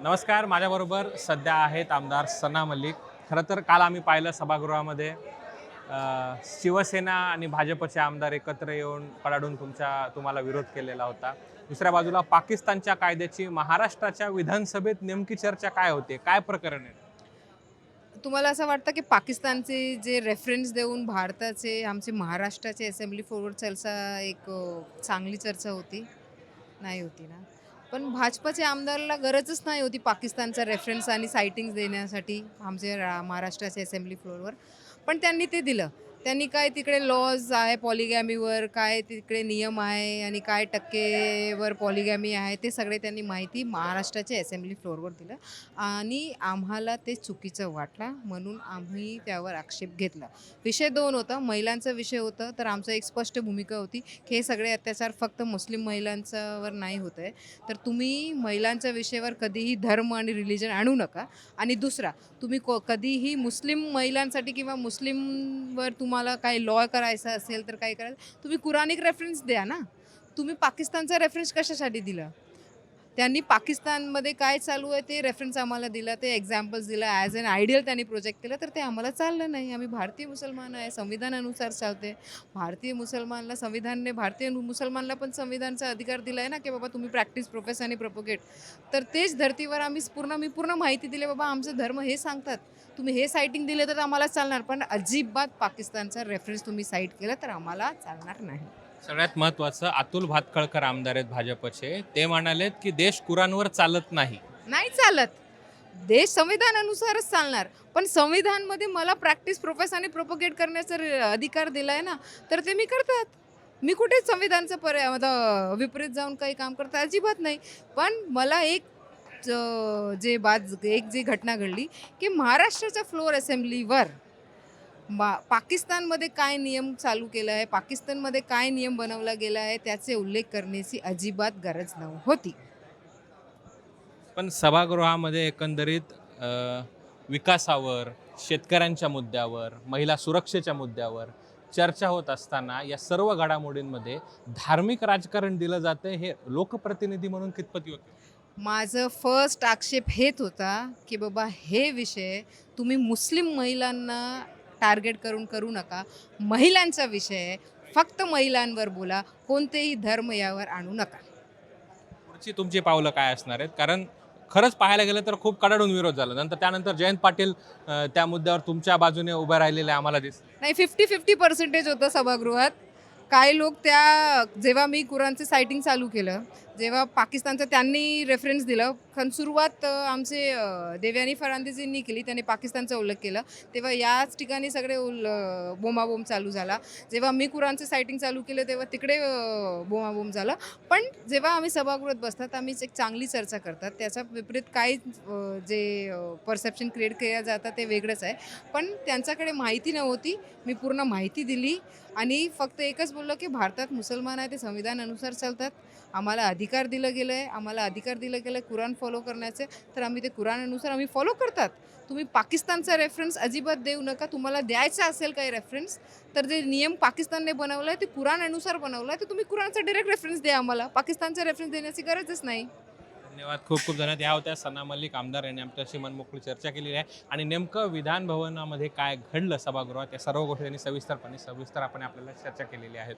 नमस्कार. माझ्याबरोबर सध्या आहेत आमदार सना मलिक. खरं तर काल आम्ही पाहिलं सभागृहामध्ये शिवसेना आणि भाजपचे आमदार एकत्र येऊन कडाडून तुम्हाला विरोध केलेला होता. दुसऱ्या बाजूला पाकिस्तानच्या कायद्याची महाराष्ट्राच्या विधानसभेत नेमकी चर्चा काय होते? काय प्रकरण आहे? तुम्हाला असं वाटतं की पाकिस्तानचे जे रेफरन्स देऊन भारताचे आमचे महाराष्ट्राचे असेंब्ली फॉरवर्ड चर्चा एक चांगली चर्चा होती? नाही होती ना. पण भाजपच्या आमदाराला गरजच नाही होती पाकिस्तानचा रेफरन्स आणि सायटिंग्स देण्यासाठी आमचे महाराष्ट्राच्या असेंब्ली फ्लोअरवर. पण त्यांनी ते दिलं. त्यांनी काय तिकडे लॉज आहे पॉलिगॅमीवर, काय तिकडे नियम आहे आणि काय टक्केवर पॉलिगॅमी आहे ते सगळे त्यांनी माहिती महाराष्ट्राच्या असेंब्ली फ्लोअरवर दिलं आणि आम्हाला ते चुकीचं वाटलं म्हणून आम्ही त्यावर आक्षेप घेतला. विषय 2 होता. महिलांचा विषय होता तर आमचं एक स्पष्ट भूमिका होती की हे सगळे अत्याचार फक्त मुस्लिम महिलांच्यावर नाही होत आहे. तर तुम्ही महिलांच्या विषयावर कधीही धर्म आणि रिलिजन आणू नका. आणि दुसरा, तुम्ही कधीही मुस्लिम महिलांसाठी किंवा मुस्लिमवर तुम्हाला काही लॉ करायचा असेल तर काय करायचं, तुम्ही कुरानिक रेफरन्स द्या ना. तुम्ही पाकिस्तानचा रेफरन्स कशासाठी दिला? त्यांनी पाकिस्तानमध्ये काय चालू आहे ते रेफरन्स आम्हाला दिला, ते एक्झाम्पल्स दिलं, ॲज अन आयडियल त्यांनी प्रोजेक्ट केलं, तर ते आम्हाला चाललं नाही. आम्ही भारतीय मुसलमान आहे, संविधानानुसार चालते. भारतीय मुसलमानला संविधानने भारतीय मुसलमानला पण संविधानचा अधिकार दिला आहे ना, की बाबा तुम्ही प्रॅक्टिस, प्रोफेस आणि प्रोपोगेट. तर तेच धर्तीवर मी पूर्ण माहिती दिली, बाबा आमचं धर्म हे सांगतात. तुम्ही हे सायटिंग दिले तर आम्हाला चालणार, पण अजिबात पाकिस्तानचा रेफरन्स तुम्ही साईट केला तर आम्हाला चालणार नाही. सगळ्यात महत्त्वाचं अतुल भातखळकर आमदार आहेत भाजपचे. ते म्हणालेत की देश कुराणवर चालत नाही. नाही चालत. देश संविधानानुसारच चालणार. पण संविधानमध्ये मला प्रॅक्टिस, प्रोफेस आणि प्रोपोगेट करण्याचा अधिकार दिला आहे ना, तर ते मी करतात. मी कुठेच संविधानचं विपरीत जाऊन काही काम करता अजिबात नाही. पण मला एक जी घटना घडली, की महाराष्ट्राच्या फ्लोअर असेंब्लीवर पाकिस्तानमध्ये काय नियम चालू केला आहे, पाकिस्तानमध्ये काय नियम बनवला गेला आहे, त्याचे उल्लेख करण्याची अजिबात गरज नव्हती. पण सभागृहामध्ये एकंदरीत विकासावर, शेतकऱ्यांच्या मुद्द्यावर, महिला सुरक्षेच्या मुद्द्यावर चर्चा होत असताना या सर्व घडामोडींमध्ये धार्मिक राजकारण दिलं जातं, हे लोकप्रतिनिधी म्हणून कितपत योग्य? माझं फर्स्ट आक्षेप हेच होता, की बाबा हे विषय तुम्ही मुस्लिम महिलांना टार्गेट करून करू नका. महिलांचा विषय आहे. फक्त महिलांवर बोला. कोणतेही धर्म यावर आणू नका. पुढची तुमची पावलं काय असणार आहेत? कारण खरंच पाहायला गेलं तर खूप कडाडून विरोध झाला. त्यानंतर जयंत पाटील त्या मुद्द्यावर तुमच्या बाजूने उभे राहिलेले आम्हाला दिसले. नाही, 50-50% होतं सभागृहात. काही लोक जेव्हा मी कुराणचं सायटिंग चालू केलं, जेव्हा पाकिस्तानचं त्यांनी रेफरन्स दिलं, कारण सुरुवात आमचे देवयानी फरांदेजींनी केली. त्यांनी पाकिस्तानचा उल्लेख केला. तेव्हा याच ठिकाणी सगळे बोंबाबोंब चालू झाला. जेव्हा मी कुराणचं सायटिंग चालू केलं, तेव्हा तिकडे बोंबाबोंब झाला. पण जेव्हा आम्ही सभागृहात बसतात, आम्ही एक चांगली चर्चा करतात. त्याच्या विपरीत काही जे परसेप्शन क्रिएट केल्या जातात ते वेगळंच आहे. पण त्यांच्याकडे माहिती नव्हती. मी पूर्ण माहिती दिली आणि फक्त एकच बोललो, की भारतात मुसलमान आहे, ते संविधानानुसार चालतात. आम्हाला अधिकार दिलं गेलं आहे, आम्हाला अधिकार दिलं गेलं आहे कुराण फॉलो करण्याचे, तर आम्ही ते कुराणानुसार आम्ही फॉलो करतात. तुम्ही पाकिस्तानचा रेफरन्स अजिबात देऊ नका. तुम्हाला द्यायचा असेल काही रेफरन्स, तर जे नियम पाकिस्तानने बनवला आहे, ते कुराणानुसार बनवलं आहे, तर तुम्ही कुराणचा डायरेक्ट रेफरन्स द्या आम्हाला. पाकिस्तानचा रेफरन्स देण्याची गरजच नाही. धन्यवाद. खूप खूप धन्यवाद. या होत्या सना मलिक आमदार यांनी आमच्याशी मनमोकळी चर्चा केलेली आहे आणि नेमकं विधान भवनामध्ये काय घडलं सभागृहात या सर्व गोष्टी त्यांनी सविस्तर आपण आपल्याला चर्चा केलेली आहे.